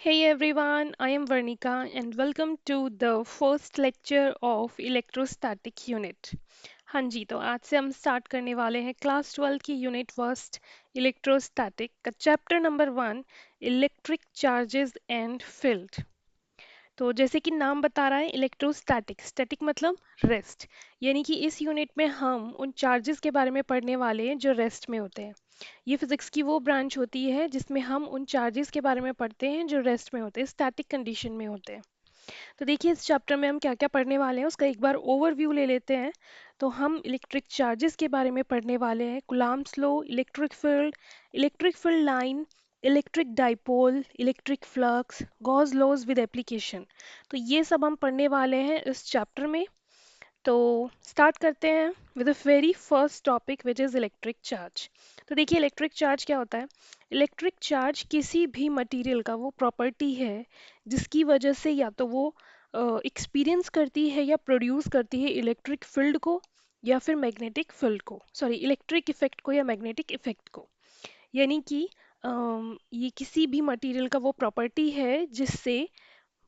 Hey everyone, I am Varnika and welcome to the first lecture of electrostatic unit. हाँ जी, तो आज से हम स्टार्ट करने वाले हैं क्लास 12 की यूनिट फर्स्ट इलेक्ट्रोस्टैटिक का chapter number 1 electric charges and field. तो जैसे कि नाम बता रहा है इलेक्ट्रोस्टैटिक, स्टैटिक मतलब रेस्ट, यानी कि इस यूनिट में हम उन चार्जेस के बारे में पढ़ने वाले हैं जो रेस्ट में होते हैं। ये फिजिक्स की वो ब्रांच होती है जिसमें हम उन चार्जेस के बारे में पढ़ते हैं जो रेस्ट में होते हैं, स्टैटिक कंडीशन में होते हैं। तो देखिए इस चैप्टर में हम क्या क्या पढ़ने वाले हैं उसका एक बार ओवरव्यू ले लेते हैं। तो हम इलेक्ट्रिक चार्जेस के बारे में पढ़ने वाले हैं, Coulomb's law, electric field line, electric dipole, electric flux, Gauss laws with application. तो ये सब हम पढ़ने वाले हैं इस चैप्टर में। तो स्टार्ट करते हैं with the very first topic which is electric charge. तो देखिए इलेक्ट्रिक चार्ज क्या होता है। इलेक्ट्रिक चार्ज किसी भी मटेरियल का वो प्रॉपर्टी है जिसकी वजह से या तो वो एक्सपीरियंस करती है या प्रोड्यूस करती है इलेक्ट्रिक फील्ड को या फिर मैग्नेटिक फील्ड को, सॉरी इलेक्ट्रिक इफेक्ट को या मैग्नेटिक इफेक्ट को। यानी कि ये किसी भी मटेरियल का वो प्रॉपर्टी है जिससे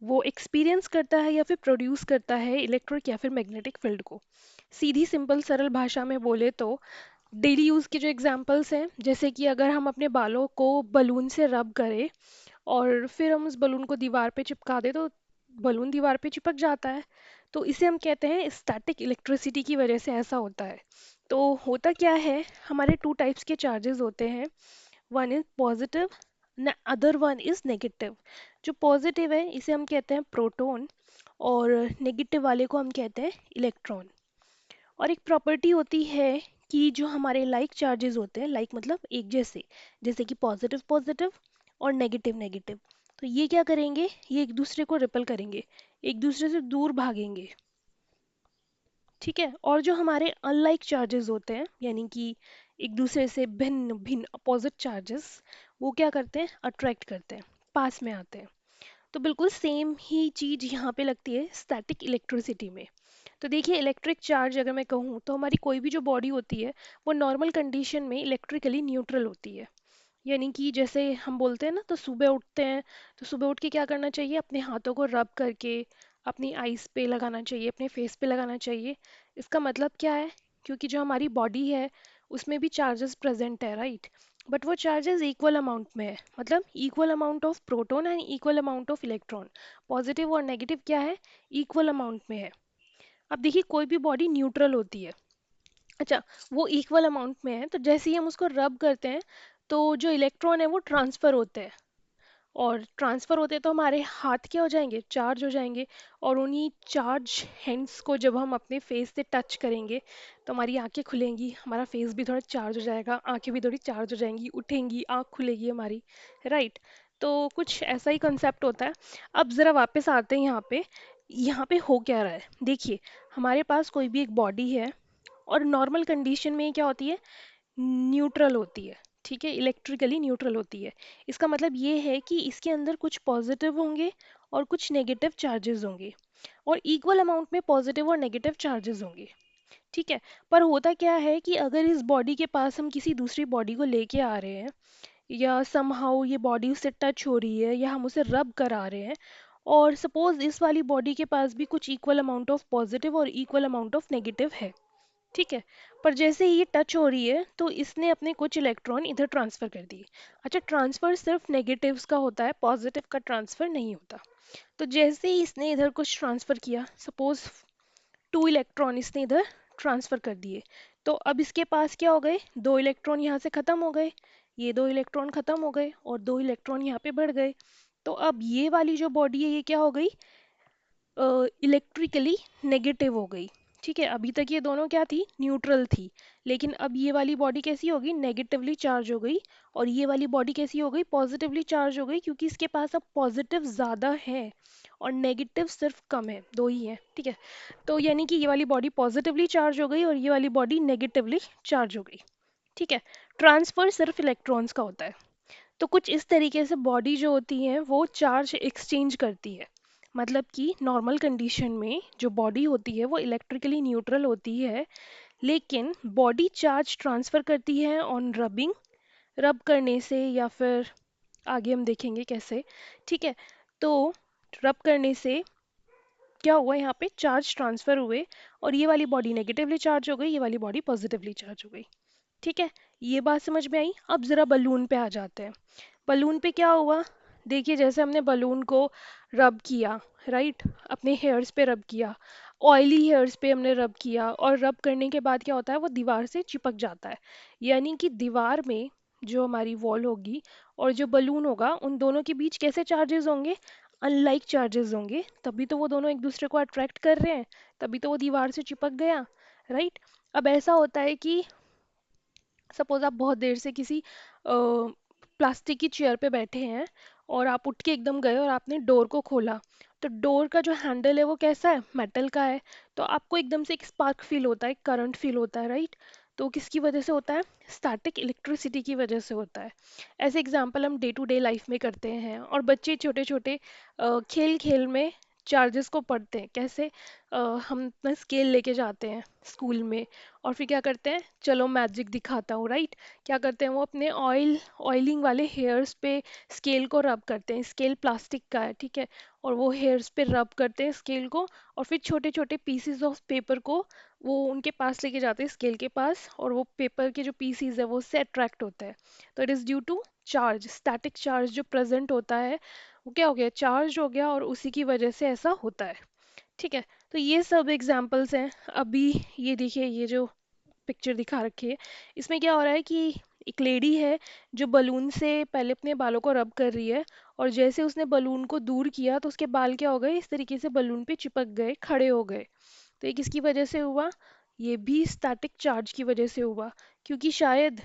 वो एक्सपीरियंस करता है या फिर प्रोड्यूस करता है इलेक्ट्रिक या फिर मैग्नेटिक फील्ड को। सीधी सिंपल सरल भाषा में बोले तो डेली यूज़ के जो एग्जांपल्स हैं, जैसे कि अगर हम अपने बालों को बलून से रब करें और फिर हम उस बलून को दीवार पे चिपका दें तो बलून दीवार पे चिपक जाता है। तो इसे हम कहते हैं स्टैटिक इलेक्ट्रिसिटी की वजह से ऐसा होता है। तो होता क्या है, हमारे टू टाइप्स के चार्जेस होते हैं। One is positive, other one is negative. जो पॉजिटिव है इसे हम कहते हैं प्रोटॉन और नेगेटिव वाले को हम कहते हैं इलेक्ट्रॉन। और एक प्रॉपर्टी होती है कि जो हमारे लाइक चार्जेस होते हैं, लाइक मतलब एक जैसे, जैसे कि पॉजिटिव पॉजिटिव और नेगेटिव नेगेटिव, तो ये क्या करेंगे, ये एक दूसरे को रिपल करेंगे, एक दूसरे से दूर भागेंगे। ठीक है। और जो हमारे अनलाइक चार्जेस होते हैं, यानी कि एक दूसरे से भिन्न भिन्न अपोजिट चार्जेस, वो क्या करते हैं, अट्रैक्ट करते हैं, पास में आते हैं। तो बिल्कुल सेम ही चीज़ यहाँ पे लगती है स्टैटिक इलेक्ट्रिसिटी में। तो देखिए इलेक्ट्रिक चार्ज अगर मैं कहूँ तो हमारी कोई भी जो बॉडी होती है वो नॉर्मल कंडीशन में इलेक्ट्रिकली न्यूट्रल होती है। यानी कि जैसे हम बोलते हैं ना, तो सुबह उठते हैं तो सुबह उठ के क्या करना चाहिए, अपने हाथों को रब करके अपनी आईज पे लगाना चाहिए, अपने फेस पे लगाना चाहिए। इसका मतलब क्या है, क्योंकि जो हमारी बॉडी है उसमें भी चार्जेस प्रेजेंट है, राइट। बट वो चार्जेस इक्वल अमाउंट में है, मतलब equal amount of proton and equal amount of electron. Positive और नेगेटिव क्या है, इक्वल अमाउंट में है। अब देखिए कोई भी बॉडी न्यूट्रल होती है, अच्छा, वो इक्वल अमाउंट में है, तो जैसे ही हम उसको रब करते हैं तो जो इलेक्ट्रॉन है वो ट्रांसफ़र होते हैं। और ट्रांसफ़र होते तो हमारे हाथ क्या हो जाएंगे, चार्ज हो जाएंगे। और उन्हीं चार्ज हैंड्स को जब हम अपने फेस से टच करेंगे तो हमारी आंखें खुलेंगी, हमारा फेस भी थोड़ा चार्ज हो जाएगा, आंखें भी थोड़ी चार्ज हो जाएंगी, उठेंगी, आंख खुलेगी हमारी, राइट। तो कुछ ऐसा ही कंसेप्ट होता है। अब ज़रा वापस आते हैं यहाँ पे। यहाँ पे हो क्या रहा है, देखिए हमारे पास कोई भी एक बॉडी है और नॉर्मल कंडीशन में ये क्या होती है, न्यूट्रल होती है। ठीक है, इलेक्ट्रिकली न्यूट्रल होती है। इसका मतलब ये है कि इसके अंदर कुछ पॉजिटिव होंगे और कुछ नेगेटिव चार्जेस होंगे, और इक्वल अमाउंट में पॉजिटिव और नेगेटिव चार्जेस होंगे। ठीक है। पर होता क्या है कि अगर इस बॉडी के पास हम किसी दूसरी बॉडी को लेके आ रहे हैं या समहाउ ये बॉडी उससे टच हो रही है या हम उसे रब करा रहे हैं, और सपोज इस वाली बॉडी के पास भी कुछ इक्वल अमाउंट ऑफ पॉजिटिव और इक्वल अमाउंट ऑफ नेगेटिव है, ठीक है। पर जैसे ही ये टच हो रही है तो इसने अपने कुछ इलेक्ट्रॉन इधर ट्रांसफर कर दिए। अच्छा, ट्रांसफर सिर्फ नेगेटिव्स का होता है, पॉजिटिव का ट्रांसफर नहीं होता। तो जैसे ही इसने इधर कुछ ट्रांसफर किया, सपोज 2 इलेक्ट्रॉन इसने इधर ट्रांसफर कर दिए, तो अब इसके पास क्या हो गए, 2 इलेक्ट्रॉन यहाँ से खत्म हो गए, ये 2 इलेक्ट्रॉन खत्म हो गए और 2 इलेक्ट्रॉन यहाँ पे बढ़ गए। तो अब ये वाली जो बॉडी है ये क्या हो गई, इलेक्ट्रिकली नेगेटिव हो गई। ठीक है, अभी तक ये दोनों क्या थी, न्यूट्रल थी। लेकिन अब ये वाली बॉडी कैसी होगी, नेगेटिवली चार्ज हो गई। और ये वाली बॉडी कैसी हो गई, पॉजिटिवली चार्ज हो गई, क्योंकि इसके पास अब पॉजिटिव ज़्यादा है और नेगेटिव सिर्फ कम है, दो ही है। ठीक है, तो यानी कि ये वाली बॉडी पॉजिटिवली चार्ज हो गई और ये वाली बॉडी नेगेटिवली चार्ज हो गई। ठीक है, ट्रांसफर सिर्फ इलेक्ट्रॉन्स का होता है। तो कुछ इस तरीके से बॉडी जो होती है वो चार्ज एक्सचेंज करती है। मतलब कि नॉर्मल कंडीशन में जो बॉडी होती है वो इलेक्ट्रिकली न्यूट्रल होती है, लेकिन बॉडी चार्ज ट्रांसफ़र करती है ऑन रबिंग, रब करने से या फिर आगे हम देखेंगे कैसे। ठीक है, तो रब करने से क्या हुआ, यहाँ पे चार्ज ट्रांसफर हुए और ये वाली बॉडी नेगेटिवली चार्ज हो गई, ये वाली बॉडी पॉजिटिवली चार्ज हो गई। ठीक है, ये बात समझ में आई। अब जरा बलून पे आ जाते हैं। बलून पे क्या हुआ, देखिए जैसे हमने बलून को रब किया, राइट, अपने हेयर्स पे रब किया, ऑयली हेयर्स पे हमने रब किया, और रब करने के बाद क्या होता है, वो दीवार से चिपक जाता है। यानी कि दीवार में जो हमारी वॉल होगी और जो बलून होगा, उन दोनों के बीच कैसे चार्जेस होंगे, अनलाइक चार्जेस होंगे। तभी तो वो दोनों एक दूसरे को अट्रैक्ट कर रहे हैं, तभी तो वो दीवार से चिपक गया, राइट। अब ऐसा होता है कि सपोज आप बहुत देर से किसी प्लास्टिक की चेयर पे बैठे हैं और आप उठ के एकदम गए और आपने डोर को खोला, तो डोर का जो हैंडल है वो कैसा है, मेटल का है। तो आपको एकदम से एक स्पार्क फील होता है, करंट फील होता है, राइट। तो किसकी वजह से होता है, स्टैटिक इलेक्ट्रिसिटी की वजह से होता है। ऐसे एग्जांपल हम डे टू डे लाइफ में करते हैं, और बच्चे छोटे छोटे खेल खेल में चार्जेस को पढ़ते हैं कैसे। हम अपना स्केल लेके जाते हैं स्कूल में, और फिर क्या करते हैं, चलो मैजिक दिखाता हूँ, राइट। क्या करते हैं, वो अपने ऑयलिंग वाले हेयर्स पे स्केल को रब करते हैं। स्केल प्लास्टिक का है, ठीक है, और वो हेयर्स पे रब करते हैं स्केल को, और फिर छोटे छोटे पीसीज ऑफ पेपर को वो उनके पास लेके जाते हैं स्केल के पास, और वो पेपर के जो पीसीज है वो उससे अट्रैक्ट होता है। तो it is due to charge, static charge जो प्रेजेंट होता है, वो क्या हो गया, चार्ज हो गया, और उसी की वजह से ऐसा होता है। ठीक है, तो ये सब एग्जाम्पल्स हैं। अभी ये देखिए, ये जो पिक्चर दिखा रखी है, इसमें क्या हो रहा है कि एक लेडी है जो बलून से पहले अपने बालों को रब कर रही है, और जैसे उसने बलून को दूर किया तो उसके बाल क्या हो गए, इस तरीके से बलून पे चिपक गए, खड़े हो गए। तो ये किसकी वजह से हुआ, ये भी स्टैटिक चार्ज की वजह से हुआ, क्योंकि शायद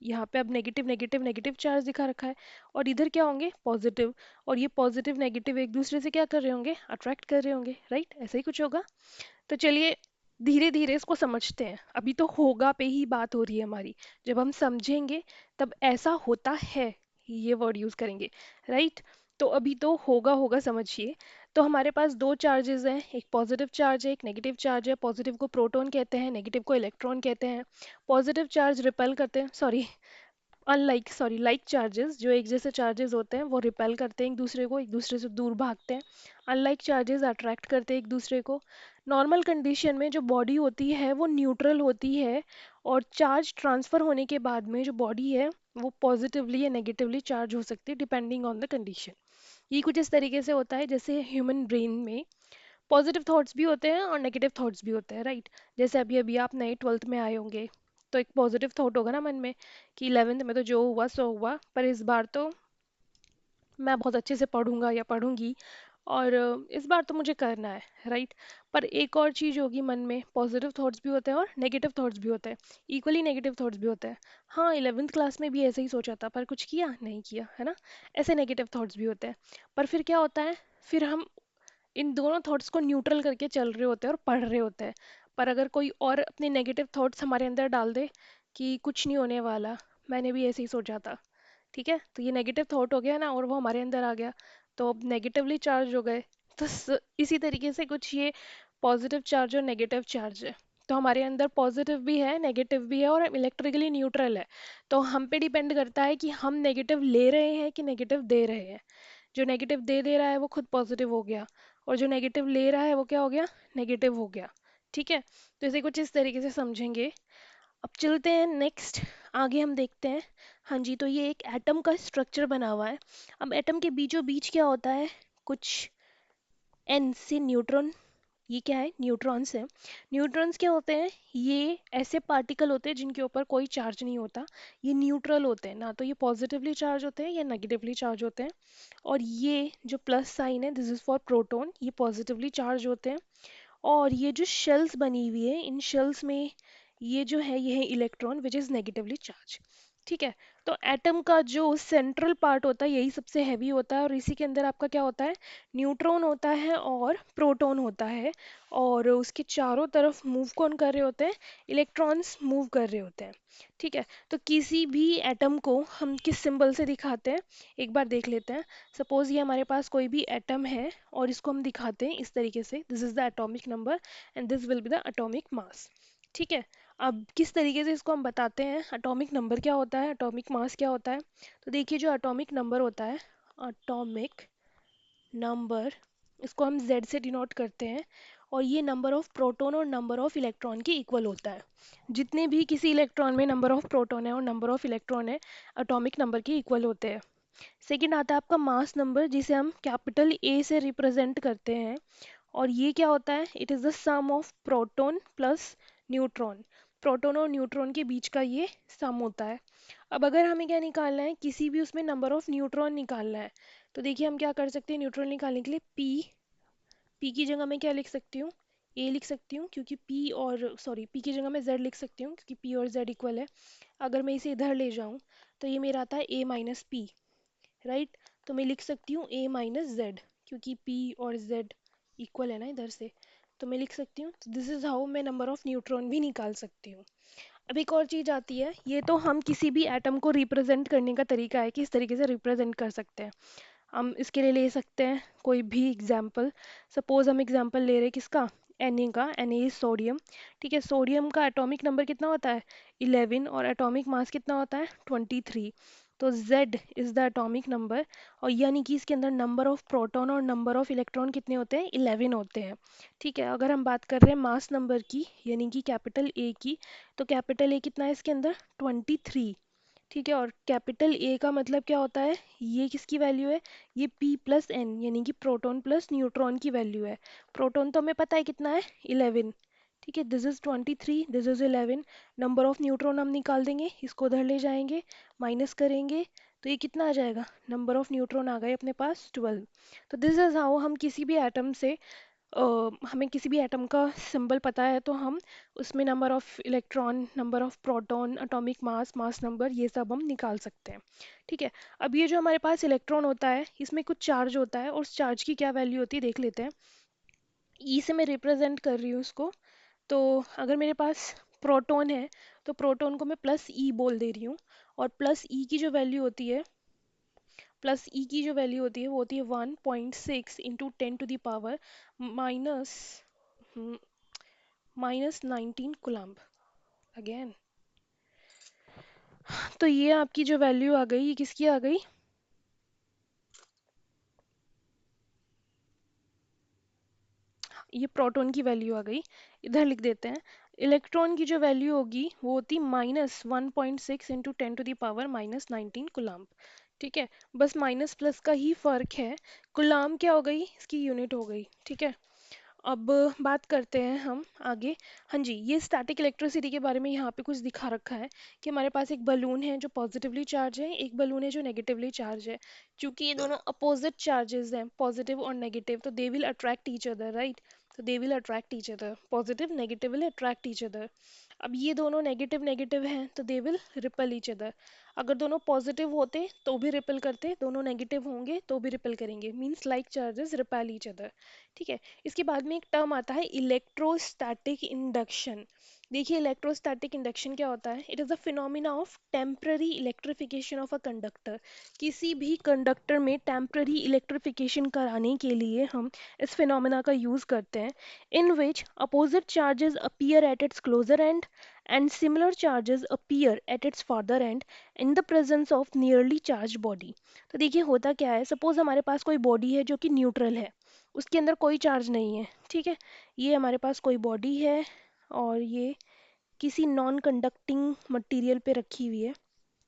यहाँ पे अब नेगेटिव नेगेटिव नेगेटिव चार्ज दिखा रखा है, और इधर क्या होंगे, पॉजिटिव, और ये पॉजिटिव नेगेटिव एक दूसरे से क्या कर रहे होंगे, अट्रैक्ट कर रहे होंगे, राइट, ऐसा ही कुछ होगा। तो चलिए धीरे धीरे इसको समझते हैं। अभी तो होगा पे ही बात हो रही है हमारी, जब हम समझेंगे तब ऐसा होता है, ये वर्ड यूज करेंगे, राइट। तो अभी तो होगा होगा समझिए। तो हमारे पास दो चार्जेस हैं, एक पॉजिटिव चार्ज है, एक नेगेटिव चार्ज है। पॉजिटिव को प्रोटॉन कहते हैं, नेगेटिव को इलेक्ट्रॉन कहते हैं। पॉजिटिव चार्ज रिपेल करते हैं, सॉरी, लाइक चार्जेस, जो एक जैसे चार्जेस होते हैं वो रिपेल करते हैं एक दूसरे को, एक दूसरे से दूर भागते हैं। अनलाइक चार्जेस अट्रैक्ट करते हैं एक दूसरे को। नॉर्मल कंडीशन में जो बॉडी होती है वो न्यूट्रल होती है, और चार्ज ट्रांसफर होने के बाद में जो बॉडी है वो पॉजिटिवली या नेगेटिवली चार्ज हो सकती है, डिपेंडिंग ऑन द कंडीशन। ये कुछ इस तरीके से होता है, जैसे ह्यूमन ब्रेन में पॉजिटिव थॉट्स भी होते हैं और नेगेटिव थॉट्स भी होते हैं, राइट। जैसे अभी अभी आप नए 12th में आए होंगे, तो एक पॉजिटिव थॉट होगा ना मन में कि 11th में तो जो हुआ सो हुआ, पर इस बार तो मैं बहुत अच्छे से पढ़ूंगा या पढ़ूंगी, और इस बार तो मुझे करना है, राइट। पर एक और चीज़ होगी, मन में पॉजिटिव थॉट्स भी होते हैं और नेगेटिव थॉट्स भी होते हैं, इक्वली नेगेटिव थॉट्स भी होते हैं। हाँ, 11th क्लास में भी ऐसे ही सोचा था, पर कुछ किया नहीं किया, है ना। ऐसे नेगेटिव थॉट्स भी होते हैं। पर फिर क्या होता है, फिर हम इन दोनों थॉट्स को न्यूट्रल करके चल रहे होते हैं और पढ़ रहे होते हैं। पर अगर कोई और अपने नेगेटिव थॉट्स हमारे अंदर डाल दे कि कुछ नहीं होने वाला, मैंने भी ऐसे ही सोचा था, ठीक है, तो ये नेगेटिव थॉट हो गया ना, और वो हमारे अंदर आ गया, तो अब नेगेटिवली चार्ज हो गए। तो इसी तरीके से कुछ ये पॉजिटिव चार्ज और नेगेटिव चार्ज है। तो हमारे अंदर पॉजिटिव भी है, नेगेटिव भी है, और इलेक्ट्रिकली न्यूट्रल है। तो हम पे डिपेंड करता है कि हम नेगेटिव ले रहे हैं कि नेगेटिव दे रहे हैं। जो नेगेटिव दे रहा है वो खुद पॉजिटिव हो गया, और जो नेगेटिव ले रहा है वो क्या हो गया, नेगेटिव हो गया। ठीक है, तो इसे कुछ इस तरीके से समझेंगे। अब चलते हैं नेक्स्ट, आगे हम देखते हैं। हाँ जी, तो ये एक एटम का स्ट्रक्चर बना हुआ है। अब एटम के बीचों बीच क्या होता है, कुछ एन से न्यूट्रॉन, ये क्या है, न्यूट्रॉन्स हैं। न्यूट्रॉन्स क्या होते हैं, ये ऐसे पार्टिकल होते हैं जिनके ऊपर कोई चार्ज नहीं होता। ये न्यूट्रल होते हैं, ना तो ये पॉजिटिवली चार्ज होते हैं या नेगेटिवली चार्ज होते हैं। और ये जो प्लस साइन है, दिस इज फॉर प्रोटॉन, ये पॉजिटिवली चार्ज होते हैं। और ये जो शेल्स बनी हुई है, इन शेल्स में ये जो है ये है electron which is negatively charge. ठीक है, तो एटम का जो सेंट्रल पार्ट होता है यही सबसे हैवी होता है, और इसी के अंदर आपका क्या होता है, न्यूट्रॉन होता है और प्रोटॉन होता है। और उसके चारों तरफ मूव कौन कर रहे होते हैं, इलेक्ट्रॉन्स मूव कर रहे होते हैं। ठीक है, तो किसी भी एटम को हम किस सिंबल से दिखाते हैं, एक बार देख लेते हैं। सपोज ये हमारे पास कोई भी एटम है, और इसको हम दिखाते हैं इस तरीके से, this is the atomic number and this will be the atomic mass. ठीक है, अब किस तरीके से इसको हम बताते हैं, एटॉमिक नंबर क्या होता है, एटॉमिक मास क्या होता है। तो देखिए जो एटॉमिक नंबर होता है, एटॉमिक नंबर, इसको हम Z से डिनोट करते हैं, और ये नंबर ऑफ प्रोटॉन और नंबर ऑफ इलेक्ट्रॉन के इक्वल होता है। जितने भी किसी इलेक्ट्रॉन में नंबर ऑफ प्रोटॉन है और नंबर ऑफ इलेक्ट्रॉन है, एटॉमिक नंबर के इक्वल होते हैं। सेकंड आता है आपका मास नंबर, जिसे हम कैपिटल ए से रिप्रेजेंट करते हैं, और ये क्या होता है, it is the sum of proton plus neutron. Proton और न्यूट्रॉन के बीच का ये सम होता है। अब अगर हमें क्या निकालना है, किसी भी उसमें नंबर ऑफ न्यूट्रॉन निकालना है, तो देखिए हम क्या कर सकते हैं, न्यूट्रॉन निकालने के लिए पी की जगह मैं क्या लिख सकती हूँ, ए लिख सकती हूँ, क्योंकि पी और सॉरी पी की जगह मैं जेड लिख सकती हूँ, क्योंकि पी और जेड इक्वल है। अगर मैं इसे इधर ले जाऊँ तो ये मेरा आता है ए माइनस पी, राइट। तो मैं लिख सकती हूँ ए माइनस जेड, क्योंकि पी और जेड इक्वल है ना इधर से। तो मैं लिख सकती हूँ, दिस इज हाउ मैं नंबर ऑफ न्यूट्रॉन भी निकाल सकती हूँ। अब एक और चीज़ आती है, ये तो हम किसी भी एटम को रिप्रेजेंट करने का तरीका है कि इस तरीके से रिप्रेजेंट कर सकते हैं। हम इसके लिए ले सकते हैं कोई भी एग्जाम्पल। सपोज हम एग्जाम्पल ले रहे हैं किसका, Na इज सोडियम। ठीक है, सोडियम का एटॉमिक नंबर कितना होता है, 11, और एटॉमिक मास कितना होता है, 23। तो Z is the atomic number, और यानी कि इसके अंदर नंबर ऑफ प्रोटॉन और नंबर ऑफ इलेक्ट्रॉन कितने होते हैं, 11 होते हैं। ठीक है, अगर हम बात कर रहे हैं मास नंबर की, यानी कि कैपिटल ए की, तो कैपिटल ए कितना है इसके अंदर, 23। ठीक है, और कैपिटल ए का मतलब क्या होता है, ये किसकी वैल्यू है, ये P प्लस एन, यानी कि प्रोटॉन प्लस न्यूट्रॉन की वैल्यू है। प्रोटॉन तो हमें पता है कितना है, 11। ठीक है, this is 23, this is 11। Number of neutron हम निकाल देंगे, इसको उधर ले जाएंगे, माइनस करेंगे, तो ये कितना आ जाएगा, नंबर ऑफ न्यूट्रॉन आ गए अपने पास 12। तो दिस इज हाउ हम किसी भी एटम से हमें किसी भी एटम का सिंबल पता है तो हम उसमें number of electron, number of proton, atomic mass, mass number, ये सब हम निकाल सकते हैं। ठीक है, अब ये जो हमारे पास इलेक्ट्रॉन होता है, इसमें कुछ चार्ज होता है, और उस चार्ज की क्या वैल्यू होती है देख लेते हैं। ई से मैं रिप्रेजेंट कर रही हूँ उसको। तो अगर मेरे पास प्रोटॉन है, तो प्रोटॉन को मैं प्लस ई बोल दे रही हूँ, और प्लस ई की जो वैल्यू होती है, प्लस ई की जो वैल्यू होती है वो होती है 1.6 into 10 to the power minus -19 coulomb again. तो ये आपकी जो वैल्यू आ गई, ये किसकी आ गई, ये प्रोटॉन की वैल्यू आ गई। इधर लिख देते हैं, इलेक्ट्रॉन की जो वैल्यू होगी वो होती -1.6 इंटू 10 टू द पावर -19 कुलाम्ब। ठीक है, बस माइनस प्लस का ही फर्क है। कुलाम्ब क्या हो गई, इसकी यूनिट हो गई। ठीक है, अब बात करते हैं हम आगे। हाँ जी, ये स्टैटिक इलेक्ट्रिसिटी के बारे में यहाँ पे कुछ दिखा रखा है कि हमारे पास एक बलून है जो पॉजिटिवली चार्ज है, एक बलून है जो नेगेटिवली चार्ज है। क्योंकि ये दोनों अपोजिट चार्जेस हैं, पॉजिटिव और नेगेटिव, तो they will attract each other, right. तो they will attract each other, positive negative will attract each other. अब ये दोनों नेगेटिव नेगेटिव हैं तो they will repel each other. अगर दोनों पॉजिटिव होते तो भी रिपल करते, दोनों नेगेटिव होंगे तो भी रिपल करेंगे, means like charges repel each other. ठीक है, इसके बाद में एक टर्म आता है इलेक्ट्रोस्टैटिक इंडक्शन। देखिए इलेक्ट्रोस्टैटिक इंडक्शन क्या होता है, it is the phenomena of temporary electrification of a conductor. किसी भी कंडक्टर में टेम्पररी इलेक्ट्रिफिकेशन कराने के लिए हम इस फिनोमिना का यूज़ करते हैं, in which opposite charges appear at its closure and and similar charges appear at its farther end in the presence of nearly charged body। तो देखिए होता क्या है, सपोज हमारे पास कोई बॉडी है जो कि न्यूट्रल है, उसके अंदर कोई चार्ज नहीं है। ठीक है, ये हमारे पास कोई बॉडी है, और ये किसी नॉन कंडक्टिंग मटेरियल पे रखी हुई है।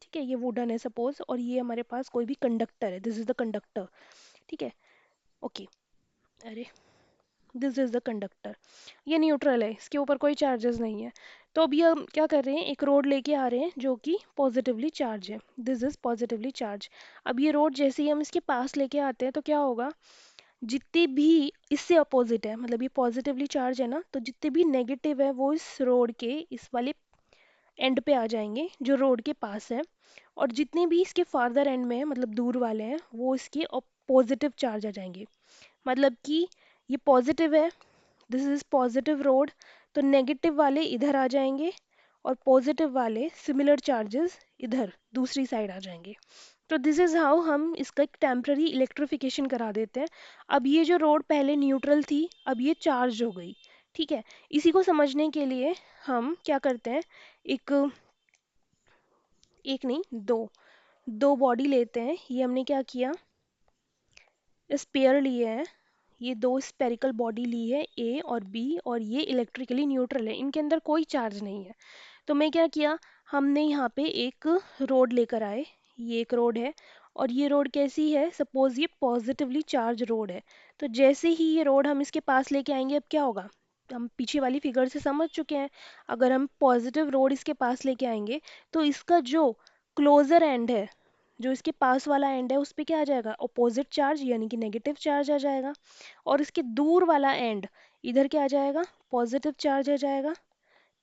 ठीक है, ये वुडन है सपोज, और ये हमारे पास कोई भी कंडक्टर है, दिस इज द कंडक्टर। ठीक है, ओके, अरे दिस इज द कंडक्टर, ये न्यूट्रल है, इसके ऊपर कोई चार्जेस नहीं है। तो अभी हम क्या कर रहे हैं, एक रोड लेके आ रहे हैं जो कि पॉजिटिवली चार्ज है, दिस इज पॉजिटिवली चार्ज। अब ये रोड जैसे ही हम इसके पास लेके आते हैं तो क्या होगा, जितने भी इससे अपोजिट है, मतलब ये पॉजिटिवली चार्ज है ना, तो जितने भी नेगेटिव है वो इस रोड के इस वाले एंड पे आ जाएंगे जो रोड के पास है, और जितने भी इसके फार्दर एंड में है, मतलब दूर वाले हैं, वो इसके पॉजिटिव चार्ज आ जाएंगे। मतलब कि ये पॉजिटिव है, दिस इज पॉजिटिव रोड, तो नेगेटिव वाले इधर आ जाएंगे, और पॉजिटिव वाले सिमिलर चार्जेस इधर दूसरी साइड आ जाएंगे। तो दिस इज हाउ हम इसका एक टेम्पररी इलेक्ट्रिफिकेशन करा देते हैं। अब ये जो रोड पहले न्यूट्रल थी, अब ये चार्ज हो गई। ठीक है, इसी को समझने के लिए हम क्या करते हैं, एक एक नहीं, दो दो बॉडी लेते हैं। ये हमने क्या किया, स्पेयर लिए हैं, ये दो स्पेरिकल बॉडी ली है, ए और बी, और ये इलेक्ट्रिकली न्यूट्रल है, इनके अंदर कोई चार्ज नहीं है। तो मैं क्या किया, हमने यहाँ पे एक रोड लेकर आए, ये एक रोड है, और ये रोड कैसी है, सपोज ये पॉजिटिवली चार्ज रोड है। तो जैसे ही ये रोड हम इसके पास लेके आएंगे, अब क्या होगा, हम पीछे वाली फिगर से समझ चुके हैं। अगर हम पॉजिटिव रोड इसके पास लेके आएंगे, तो इसका जो क्लोजर एंड है, जो इसके पास वाला एंड है, उस पे क्या आ जाएगा, अपोजिट चार्ज यानी कि नेगेटिव चार्ज आ जाएगा। और इसके दूर वाला एंड, इधर क्या आ जाएगा, पॉजिटिव चार्ज आ जाएगा।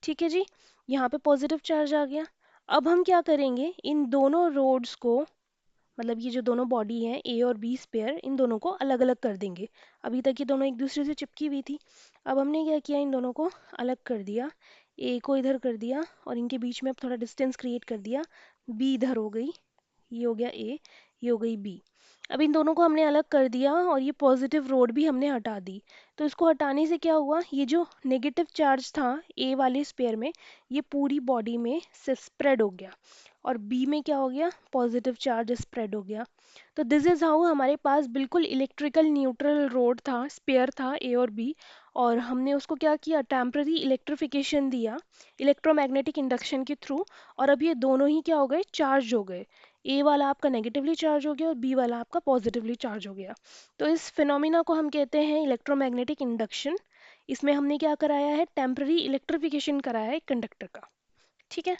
ठीक है जी, यहाँ पे पॉजिटिव चार्ज आ गया। अब हम क्या करेंगे, इन दोनों रोड्स को, मतलब ये जो दोनों बॉडी हैं ए और बी स्पेयर, इन दोनों को अलग अलग कर देंगे। अभी तक ये दोनों एक दूसरे से चिपकी हुई थी, अब हमने क्या किया, इन दोनों को अलग कर दिया। ए को इधर कर दिया, और इनके बीच में अब थोड़ा डिस्टेंस क्रिएट कर दिया। बी इधर हो गई, ये हो गया ए, ये हो गई बी। अब इन दोनों को हमने अलग कर दिया, और ये पॉजिटिव रोड भी हमने हटा दी। तो इसको हटाने से क्या हुआ, ये जो नेगेटिव चार्ज था ए वाले स्पेयर में, ये पूरी बॉडी में से स्प्रेड हो गया, और बी में क्या हो गया, पॉजिटिव चार्ज स्प्रेड हो गया। तो दिस इज हाउ हमारे पास बिल्कुल इलेक्ट्रिकल न्यूट्रल रोड था, स्पेयर था ए और बी, और हमने उसको क्या किया, टेम्पररी इलेक्ट्रिफिकेशन दिया इलेक्ट्रोमैग्नेटिक इंडक्शन के थ्रू। और अब ये दोनों ही क्या हो गए, चार्ज हो गए। ए वाला आपका नेगेटिवली चार्ज हो गया, और बी वाला आपका पॉजिटिवली चार्ज हो गया। तो इस फिनोमिना को हम कहते हैं इलेक्ट्रोमैग्नेटिक इंडक्शन। इसमें हमने क्या कराया है, टेम्पररी इलेक्ट्रिफिकेशन कराया है कंडक्टर का। ठीक है,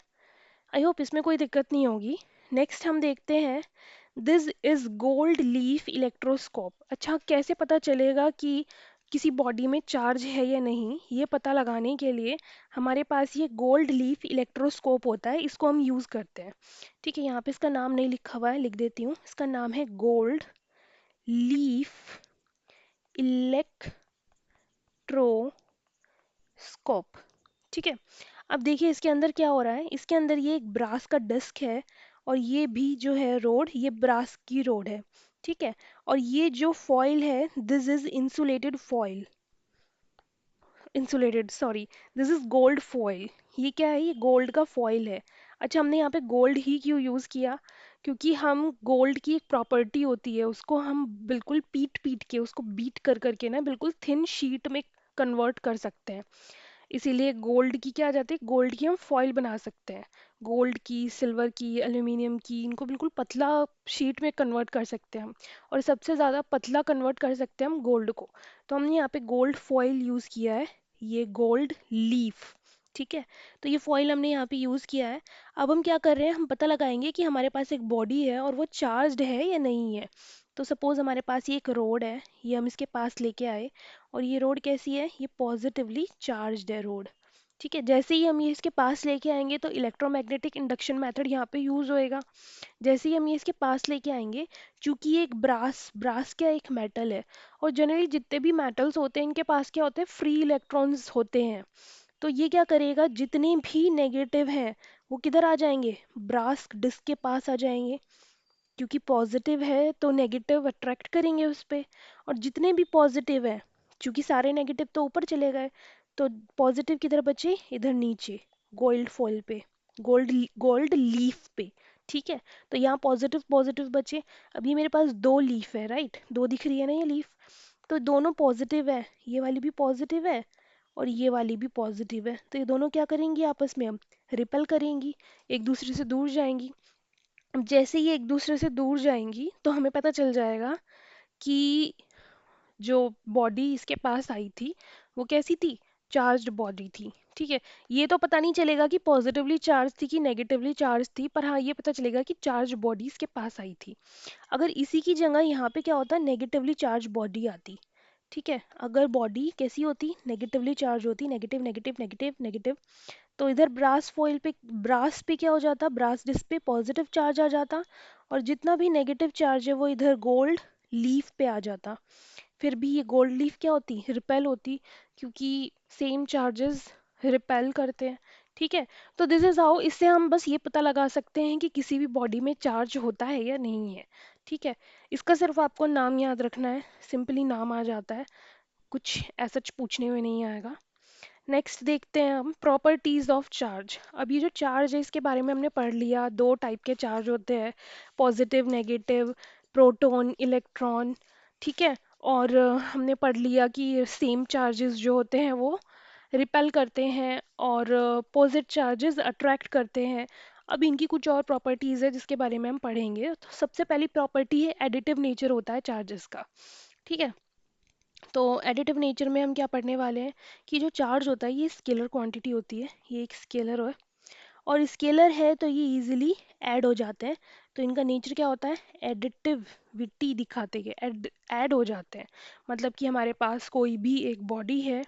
आई होप इसमें कोई दिक्कत नहीं होगी। नेक्स्ट हम देखते हैं, this is gold leaf electroscope. अच्छा, कैसे पता चलेगा कि किसी बॉडी में चार्ज है या नहीं, ये पता लगाने के लिए हमारे पास ये गोल्ड लीफ इलेक्ट्रोस्कोप होता है, इसको हम यूज़ करते हैं। ठीक है, यहाँ पे इसका नाम नहीं लिखा हुआ है, लिख देती हूँ, इसका नाम है गोल्ड लीफ इलेक्ट्रोस्कोप। ठीक है, अब देखिए इसके अंदर क्या हो रहा है, इसके अंदर ये एक ब्रास का डिस्क है, और ये भी जो है रोड, ये ब्रास की रोड है। ठीक है, और ये जो फॉइल है, this is insulated foil, insulated sorry, this is gold foil. ये क्या है, ये गोल्ड का फॉइल है। अच्छा, हमने यहाँ पे गोल्ड ही क्यों यूज़ किया, क्योंकि हम गोल्ड की एक प्रॉपर्टी होती है, उसको हम बिल्कुल पीट पीट के, उसको बीट कर करके ना बिल्कुल थिन शीट में कन्वर्ट कर सकते हैं। इसीलिए गोल्ड की क्या आ जाती है, गोल्ड की हम फॉइल बना सकते हैं। गोल्ड की, सिल्वर की, एल्यूमिनियम की, इनको बिल्कुल पतला शीट में कन्वर्ट कर सकते हैं हम। और सबसे ज़्यादा पतला कन्वर्ट कर सकते हैं हम गोल्ड को। तो हमने यहाँ पे गोल्ड फॉइल यूज़ किया है, ये गोल्ड लीफ। ठीक है, तो ये फॉइल हमने यहाँ पे यूज़ किया है। अब हम क्या कर रहे हैं, हम पता लगाएंगे कि हमारे पास एक बॉडी है और वो चार्ज्ड है या नहीं है। तो सपोज़ हमारे पास ये एक रोड है, ये हम इसके पास लेके आए, और ये रोड कैसी है, ये पॉजिटिवली चार्ज्ड है रोड। ठीक है, जैसे ही हम ये इसके पास लेके आएंगे, तो इलेक्ट्रोमैग्नेटिक इंडक्शन मेथड यहाँ पे यूज़ होएगा। जैसे ही हम ये इसके पास लेके आएंगे, चूंकि ये एक ब्रास ब्रास क्या एक मेटल है, और जनरली जितने भी मेटल्स होते हैं, इनके पास क्या होते हैं, फ्री इलेक्ट्रॉन्स होते हैं। तो ये क्या करेगा, जितने भी नेगेटिव हैं वो किधर आ जाएंगे, ब्रास डिस्क के पास आ जाएंगे, क्योंकि पॉजिटिव है तो नेगेटिव अट्रैक्ट करेंगे उस पे। और जितने भी पॉजिटिव है, क्योंकि सारे नेगेटिव तो ऊपर चले गए, तो पॉजिटिव किधर बचे, इधर नीचे गोल्ड फॉइल पे, गोल्ड गोल्ड लीफ पे। ठीक है, तो यहाँ पॉजिटिव पॉजिटिव बचे। अभी मेरे पास दो लीफ है, राइट, दो दिख रही है ना ये लीफ, तो दोनों पॉजिटिव है, ये वाली भी पॉजिटिव है और ये वाली भी पॉजिटिव है। तो ये दोनों क्या करेंगी, आपस में हम रिपेल करेंगी, एक दूसरे से दूर जाएंगी। अब जैसे ही एक दूसरे से दूर जाएंगी, तो हमें पता चल जाएगा कि जो बॉडी इसके पास आई थी, वो कैसी थी, चार्ज्ड बॉडी थी। ठीक है, ये तो पता नहीं चलेगा कि पॉजिटिवली चार्ज थी कि नेगेटिवली चार्ज थी, पर हाँ ये पता चलेगा कि चार्ज बॉडी इसके पास आई थी। अगर इसी की जगह यहाँ पे क्या होता, नेगेटिवली चार्ज बॉडी आती। ठीक है, अगर बॉडी कैसी होती, नेगेटिवली चार्ज होती, नेगेटिव नेगेटिव नेगेटिव नेगेटिव, तो इधर ब्रास फॉइल पे, ब्रास पे क्या हो जाता, ब्रास डिस्क पे पॉजिटिव चार्ज आ जाता, और जितना भी नेगेटिव चार्ज है वो इधर गोल्ड लीफ पे आ जाता। फिर भी ये गोल्ड लीफ क्या होती, रिपेल होती, क्योंकि सेम चार्जेस रिपेल करते हैं। ठीक है, तो दिस इज हाउ, इससे हम बस ये पता लगा सकते हैं कि किसी भी बॉडी में चार्ज होता है या नहीं है। ठीक है, इसका सिर्फ आपको नाम याद रखना है, सिंपली नाम आ जाता है, कुछ ऐसा पूछने में नहीं आएगा। नेक्स्ट देखते हैं हम प्रॉपर्टीज ऑफ चार्ज। अब ये जो चार्ज है इसके बारे में हमने पढ़ लिया, दो टाइप के चार्ज होते हैं, पॉजिटिव नेगेटिव, प्रोटॉन इलेक्ट्रॉन। ठीक है। और हमने पढ़ लिया कि सेम चार्जेस जो होते हैं वो रिपेल करते हैं और पॉजिटिव चार्जेस अट्रैक्ट करते हैं। अब इनकी कुछ और प्रॉपर्टीज है जिसके बारे में हम पढ़ेंगे। तो सबसे पहली प्रॉपर्टी है एडिटिव नेचर होता है चार्जेस का। ठीक है। तो एडिटिव नेचर में हम क्या पढ़ने वाले हैं कि जो चार्ज होता है ये स्केलर क्वांटिटी होती है, ये एक स्केलर है और स्केलर है तो ये इजीली ऐड हो जाते हैं। तो इनका नेचर क्या होता है, एडिटिविटी दिखाते हैं, ऐड हो जाते हैं। मतलब कि हमारे पास कोई भी एक बॉडी है,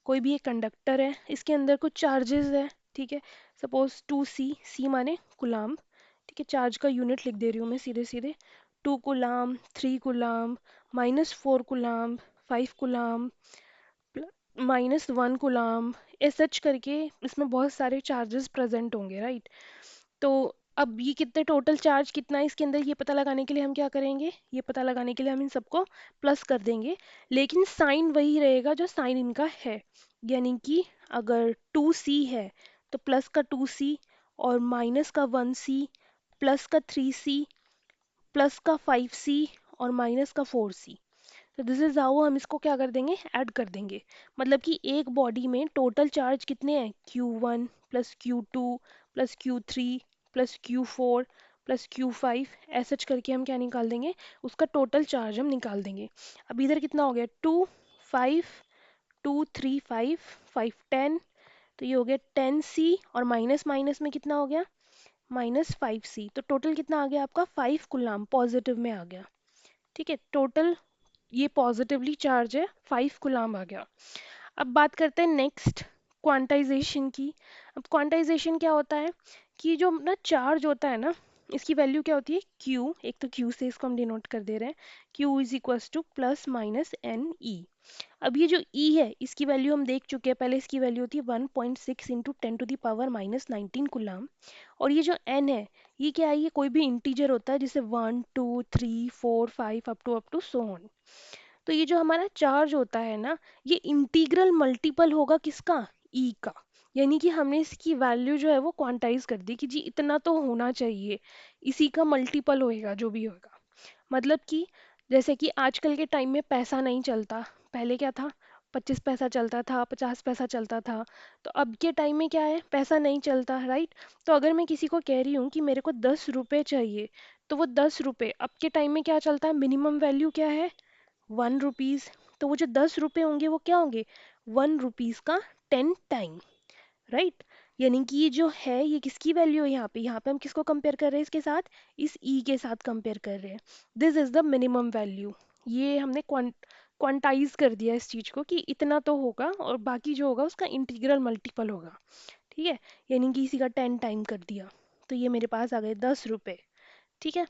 कोई भी एक कंडक्टर है, इसके अंदर कुछ चार्जेस है। ठीक है। सपोज 2C, सी माने कुलाम। ठीक है, चार्ज का यूनिट लिख दे रही हूँ मैं सीधे सीधे। 2 कुलाम, 3 कुलाम, -4 कुलाम, 5 कुलाम, -1 कुलाम, सच करके इसमें बहुत सारे चार्जेस प्रेजेंट होंगे, राइट। तो अब ये कितने टोटल चार्ज कितना है इसके अंदर, ये पता लगाने के लिए हम क्या करेंगे, ये पता लगाने के लिए हम इन सबको प्लस कर देंगे। लेकिन साइन वही रहेगा जो साइन इनका है। यानी कि अगर 2C है तो प्लस का 2C, और माइनस का 1C, प्लस का 3C, प्लस का 5C, और माइनस का 4C। तो दिस इज हाउ हम इसको क्या कर देंगे, ऐड कर देंगे। मतलब कि एक बॉडी में टोटल चार्ज कितने हैं, Q1 plus Q2 plus Q3 plus Q4 plus Q5, ऐसा करके हम क्या निकाल देंगे, उसका टोटल चार्ज हम निकाल देंगे। अब इधर कितना हो गया, 2 5, 2 3 5, 5 10, तो ये हो गया 10C, और माइनस माइनस में कितना हो गया, -5C। तो टोटल कितना आ गया आपका, 5 कुलाम पॉजिटिव में आ गया। ठीक है, टोटल ये पॉजिटिवली चार्ज है, 5 कुलाम आ गया। अब बात करते हैं नेक्स्ट क्वांटाइजेशन की। अब क्वांटाइजेशन क्या होता है कि जो ना चार्ज होता है ना, इसकी वैल्यू क्या होती है, Q, एक तो Q से इसको हम डिनोट कर दे रहे हैं, Q is equals to plus minus N E. अब ये जो E है इसकी वैल्यू हम देख चुके हैं पहले, इसकी वैल्यू होती है 1.6 इंटू 10⁻⁻19 कुलाम। और ये जो N है ये क्या है, ये कोई भी इंटीजर होता है, जैसे 1 2 3 4 5 अप टू सो ऑन। तो ये जो हमारा चार्ज होता है ना, ये इंटीग्रल मल्टीपल होगा किसका, ई का। यानी कि हमने इसकी वैल्यू जो है वो क्वांटाइज कर दी कि जी इतना तो होना चाहिए, इसी का मल्टीपल होएगा जो भी होगा। मतलब कि जैसे कि आजकल के टाइम में पैसा नहीं चलता, पहले क्या था, 25 पैसा चलता था, 50 पैसा चलता था। तो अब के टाइम में क्या है, पैसा नहीं चलता, राइट। तो अगर मैं किसी को कह रही हूँ कि मेरे को 10 रुपये चाहिए, तो वो 10 रुपये अब के टाइम में क्या चलता है, मिनिमम वैल्यू क्या है, 1 रुपीज़। तो वो जो 10 रुपये होंगे वो क्या होंगे, 1 रुपीज़ का 10 टाइम, राइट। यानी कि ये जो है ये किसकी वैल्यू है, यहाँ पे हम किसको कंपेयर कर रहे हैं इसके साथ, इस ई के साथ कंपेयर कर रहे हैं। This is the minimum value. ये हमने क्वांटाइज कर दिया इस चीज को कि इतना तो होगा और बाकी जो होगा उसका इंटीग्रल मल्टीपल होगा। ठीक है, यानी कि इसी का 10 टाइम कर दिया। तो ये मेरे पास आ गए 10 रुपये। ठीक है।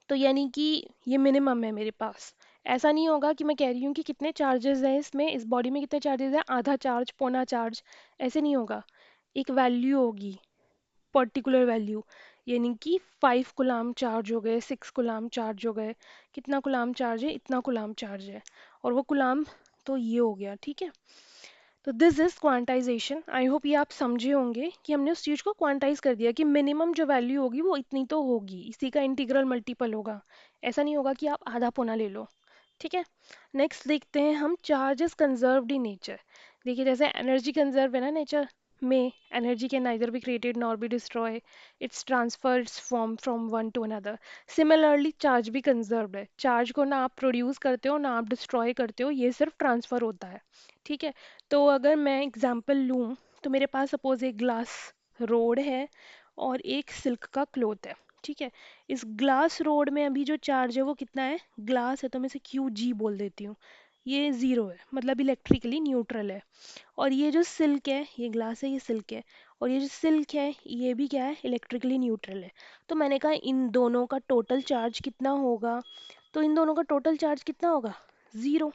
तो यानी कि ये मिनिमम है मेरे पास। ऐसा नहीं होगा कि मैं कह रही हूँ कि कितने चार्जेस हैं इसमें, इस बॉडी में कितने चार्जेस हैं, आधा चार्ज, पौना चार्ज, ऐसे नहीं होगा। एक वैल्यू होगी, पर्टिकुलर वैल्यू। यानी कि 5 कुलाम चार्ज हो गए, 6 कुलाम चार्ज हो गए, कितना कुलाम चार्ज है, इतना कुलाम चार्ज है, और वो कुलाम तो ये हो गया। ठीक है। तो this is quantization. I hope ये आप समझे होंगे कि हमने उस चीज़ को क्वांटाइज कर दिया कि मिनिमम जो वैल्यू होगी वो इतनी तो होगी, इसी का इंटीग्रल मल्टीपल होगा। ऐसा नहीं होगा कि आप आधा पौना ले लो। ठीक है। नेक्स्ट देखते हैं हम चार्जेस कंजर्व्ड इन नेचर। देखिए जैसे एनर्जी कंजर्व है ना नेचर में, energy can neither be created nor be destroy, it's transfers form from one to another. Similarly charge भी कंजर्व्ड है, चार्ज को ना आप प्रोड्यूस करते हो ना आप डिस्ट्रॉय करते हो, ये सिर्फ ट्रांसफर होता है। ठीक है। तो अगर मैं एग्जांपल लूँ तो मेरे पास सपोज एक ग्लास रोड है और एक सिल्क का क्लोथ है। ठीक है। इस ग्लास रोड में अभी जो चार्ज है वो कितना है, ग्लास है तो मैं इसे क्यू जी बोल देती हूँ, ये ज़ीरो है, मतलब इलेक्ट्रिकली न्यूट्रल है। और ये जो सिल्क है, ये ग्लास है, ये सिल्क है, और ये जो सिल्क है ये भी क्या है, इलेक्ट्रिकली न्यूट्रल है। तो मैंने कहा इन दोनों का टोटल चार्ज कितना होगा, तो इन दोनों का टोटल चार्ज कितना होगा, ज़ीरो।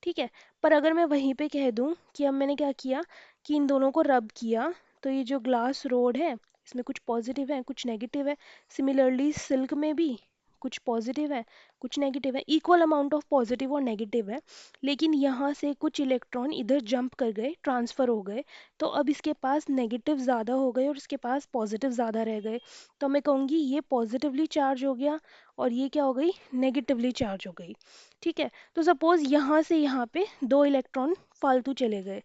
ठीक है। पर अगर मैं वहीं पे कह दूं कि अब मैंने क्या किया कि इन दोनों को रब किया, तो ये जो ग्लास रोड है इसमें कुछ पॉजिटिव है कुछ नेगेटिव है, सिमिलरली सिल्क में भी कुछ पॉजिटिव है कुछ नेगेटिव है, इक्वल अमाउंट ऑफ पॉजिटिव और नेगेटिव है, लेकिन यहाँ से कुछ इलेक्ट्रॉन इधर जंप कर गए, ट्रांसफ़र हो गए, तो अब इसके पास नेगेटिव ज़्यादा हो गए और इसके पास पॉजिटिव ज़्यादा रह गए। तो मैं कहूँगी ये पॉजिटिवली चार्ज हो गया और ये क्या हो गई, नेगेटिवली चार्ज हो गई। ठीक है, तो सपोज़ यहाँ से यहाँ पे दो इलेक्ट्रॉन फालतू चले गए,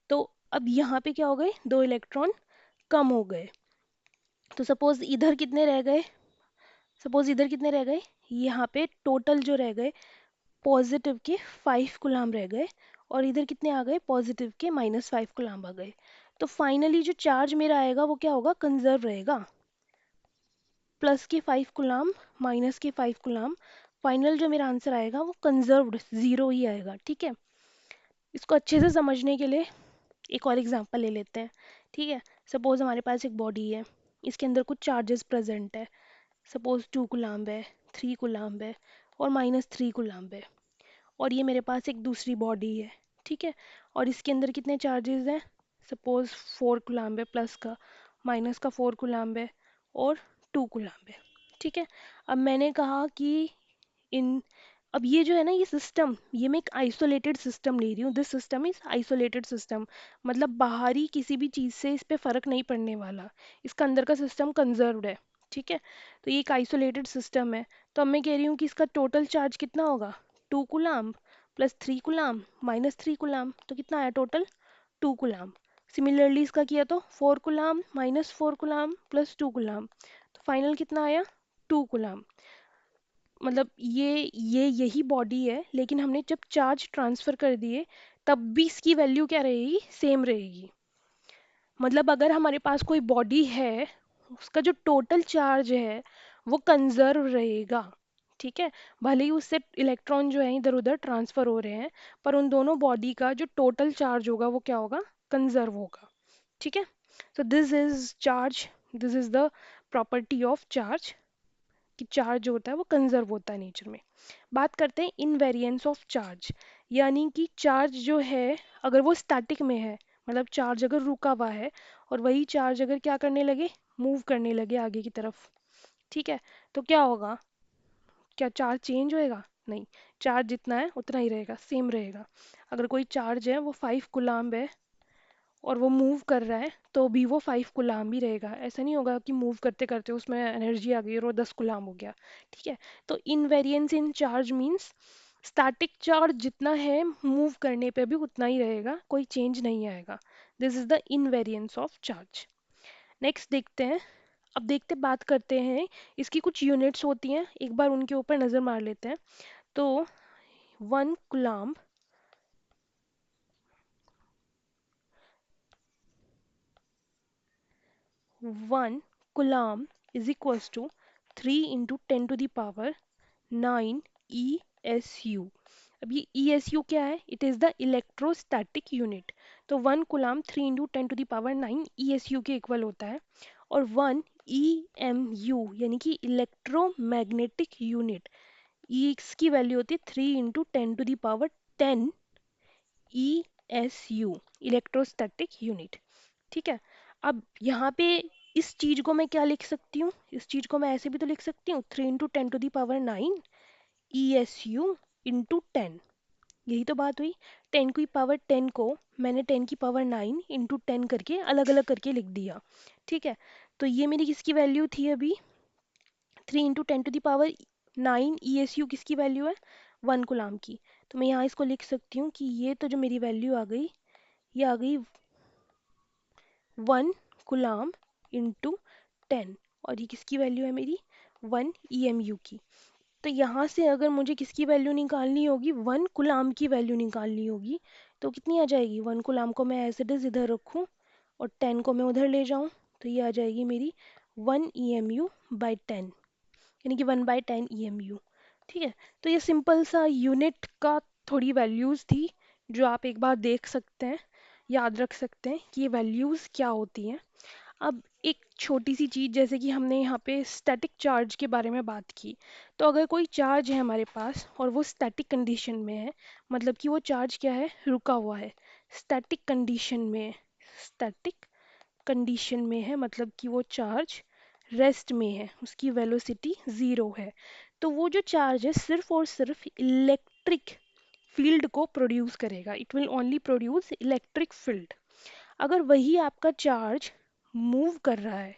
तो अब यहाँ पे क्या हो गए, दो इलेक्ट्रॉन कम हो गए। तो सपोज़ इधर कितने रह गए, सपोज इधर कितने रह गए, यहाँ पे टोटल जो रह गए पॉजिटिव के 5 कूलाम रह गए और इधर कितने आ गए, पॉजिटिव के -5 कूलाम आ गए। तो फाइनली जो चार्ज मेरा आएगा वो क्या होगा, कंजर्व रहेगा, प्लस के 5 कूलाम माइनस के 5 कूलाम, फाइनल जो मेरा आंसर आएगा वो कंजर्व्ड 0 ही आएगा। ठीक है, इसको अच्छे से समझने के लिए एक और एग्जांपल ले लेते हैं। ठीक है, सपोज हमारे पास एक बॉडी है, इसके अंदर कुछ चार्जेस प्रेजेंट है, सपोज 2 कूलाम्ब है, 3 कूलाम्ब है और -3 कूलाम्ब है, और ये मेरे पास एक दूसरी बॉडी है। ठीक है, और इसके अंदर कितने चार्जेस हैं, सपोज 4 कूलाम्ब है प्लस का, माइनस का 4 कूलाम्ब है और 2 कूलाम्ब है। ठीक है, अब मैंने कहा कि इन, अब ये जो है ना ये सिस्टम, ये मैं एक आइसोलेटेड सिस्टम ले रही हूँ, this system is isolated system, मतलब बाहरी किसी भी चीज़ से इस पे फ़र्क नहीं पड़ने वाला, इसका अंदर का सिस्टम कंजर्व्ड है। ठीक है, तो ये एक आइसोलेटेड सिस्टम है, तो अब मैं कह रही हूँ कि इसका टोटल चार्ज कितना होगा, 2 कूलाम प्लस 3 कूलाम -3 कूलाम, तो कितना आया टोटल, 2 कूलाम। सिमिलरली इसका किया तो 4 कूलाम -4 कूलाम प्लस 2 कूलाम, तो फाइनल कितना आया, 2 कूलाम। मतलब ये यही बॉडी है, लेकिन हमने जब चार्ज ट्रांसफ़र कर दिए तब भी इसकी वैल्यू क्या रहेगी, सेम रहेगी। मतलब अगर हमारे पास कोई बॉडी है, उसका जो टोटल चार्ज है वो कंजर्व रहेगा। ठीक है, भले ही उससे इलेक्ट्रॉन जो है इधर उधर ट्रांसफ़र हो रहे हैं, पर उन दोनों बॉडी का जो टोटल चार्ज होगा वो क्या होगा, कंजर्व होगा। ठीक है, so this is charge, this is the property of charge, कि चार्ज जो होता है वो कंजर्व होता है नेचर में। बात करते हैं इनवेरिएंस ऑफ चार्ज, यानी कि चार्ज जो है अगर वो स्टैटिक में है, मतलब चार्ज अगर रुका हुआ है और वही चार्ज अगर क्या करने लगे, मूव करने लगे आगे की तरफ, ठीक है, तो क्या होगा, क्या चार्ज चेंज होएगा, नहीं, चार्ज जितना है उतना ही रहेगा, सेम रहेगा। अगर कोई चार्ज है वो 5 कूलाम्ब है और वो मूव कर रहा है तो भी वो 5 कूलाम ही रहेगा, ऐसा नहीं होगा कि मूव करते करते उसमें एनर्जी आ गई और वो 10 कूलाम हो गया। ठीक है, तो invariance in charge means static charge जितना है मूव करने पे भी उतना ही रहेगा, कोई चेंज नहीं आएगा। This is the invariance of charge. Next देखते हैं, अब देखते बात करते हैं, इसकी कुछ यूनिट्स होती हैं, एक बार उनके ऊपर नज़र मार लेते हैं। तो 1 coulomb, 1 coulomb is equals to 3 × 10⁻⁹ ESU। अब ये ESU क्या है, it is the electrostatic unit. तो 1 कूलाम 3 × 10⁻⁹ ESU के इक्वल होता है, और 1 EMU यानी कि इलेक्ट्रोमैग्नेटिक यूनिट, इसकी वैल्यू होती है 3 × 10⁻⁻ ESU, इलेक्ट्रोस्टैटिक यूनिट। ठीक है, अब यहाँ पे इस चीज को मैं क्या लिख सकती हूँ, इस चीज को मैं ऐसे भी तो लिख सकती हूँ, 3 × 10⁻⁹ ESU इंटू 10, यही तो बात हुई। 10 की पावर 10 को मैंने 10 की पावर 9 इंटू 10 करके अलग अलग करके लिख दिया। ठीक है, तो ये मेरी किसकी वैल्यू थी अभी, 3 × 10⁻⁹ ESU किसकी वैल्यू है, 1 कूलाम की। तो मैं यहाँ इसको लिख सकती हूँ कि ये तो जो मेरी वैल्यू आ गई, ये आ गई 1 कूलाम इंटू 10, और ये किसकी वैल्यू है मेरी, 1 EMU की। तो यहाँ से अगर मुझे किसकी वैल्यू निकालनी होगी, 1 कूलाम की वैल्यू निकालनी होगी, तो कितनी आ जाएगी, 1 कूलाम को मैं एज इट इज़ इधर रखूँ और 10 को मैं उधर ले जाऊँ, तो ये आ जाएगी मेरी 1 EMU/10, यानी कि 1/10 EMU। ठीक है, तो ये सिंपल सा यूनिट का थोड़ी वैल्यूज़ थी जो आप एक बार देख सकते हैं, याद रख सकते हैं कि ये वैल्यूज़ क्या होती हैं। अब एक छोटी सी चीज़, जैसे कि हमने यहाँ पे स्टैटिक चार्ज के बारे में बात की, तो अगर कोई चार्ज है हमारे पास और वो स्टैटिक कंडीशन में है, मतलब कि वो चार्ज क्या है, रुका हुआ है, स्टैटिक कंडीशन में है, स्टैटिक कंडीशन में है मतलब कि वो चार्ज रेस्ट में है, उसकी वेलोसिटी ज़ीरो है। तो वो जो चार्ज है सिर्फ और सिर्फ इलेक्ट्रिक फील्ड को प्रोड्यूस करेगा, it will only produce electric field. अगर वही आपका चार्ज मूव कर रहा है,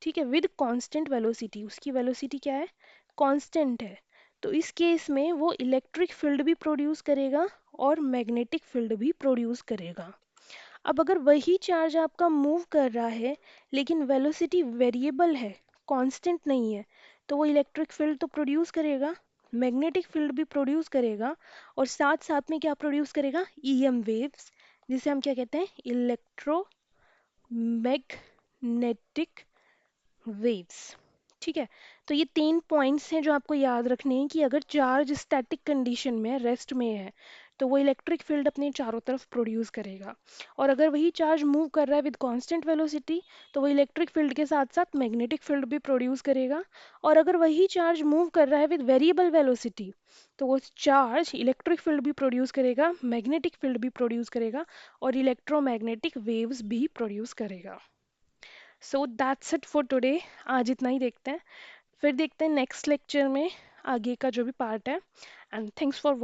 ठीक है, विद कांस्टेंट वेलोसिटी, उसकी वेलोसिटी क्या है, कांस्टेंट है, तो इस केस में वो इलेक्ट्रिक फील्ड भी प्रोड्यूस करेगा और मैग्नेटिक फील्ड भी प्रोड्यूस करेगा। अब अगर वही चार्ज आपका मूव कर रहा है लेकिन वेलोसिटी वेरिएबल है, कांस्टेंट नहीं है, तो वो इलेक्ट्रिक फील्ड तो प्रोड्यूस करेगा, मैग्नेटिक फील्ड भी प्रोड्यूस करेगा, और साथ साथ में क्या प्रोड्यूस करेगा, ईएम वेव्स, जिसे हम क्या कहते हैं, इलेक्ट्रोमैग्नेटिक वेव्स। ठीक है, तो ये 3 पॉइंट्स हैं जो आपको याद रखने हैं कि अगर चार्ज स्टैटिक कंडीशन में रेस्ट में है तो वो इलेक्ट्रिक फील्ड अपने चारों तरफ प्रोड्यूस करेगा, और अगर वही चार्ज मूव कर रहा है विद कांस्टेंट वेलोसिटी तो वो इलेक्ट्रिक फील्ड के साथ साथ मैग्नेटिक फील्ड भी प्रोड्यूस करेगा, और अगर वही चार्ज मूव कर रहा है विद वेरिएबल वेलोसिटी तो वो चार्ज इलेक्ट्रिक फील्ड भी प्रोड्यूस करेगा, मैग्नेटिक फील्ड भी प्रोड्यूस करेगा, और इलेक्ट्रोमैग्नेटिक वेव्स भी प्रोड्यूस करेगा। So that's it for today, आज इतना ही देखते हैं, फिर देखते हैं नेक्स्ट लेक्चर में आगे का जो भी पार्ट है। And thanks for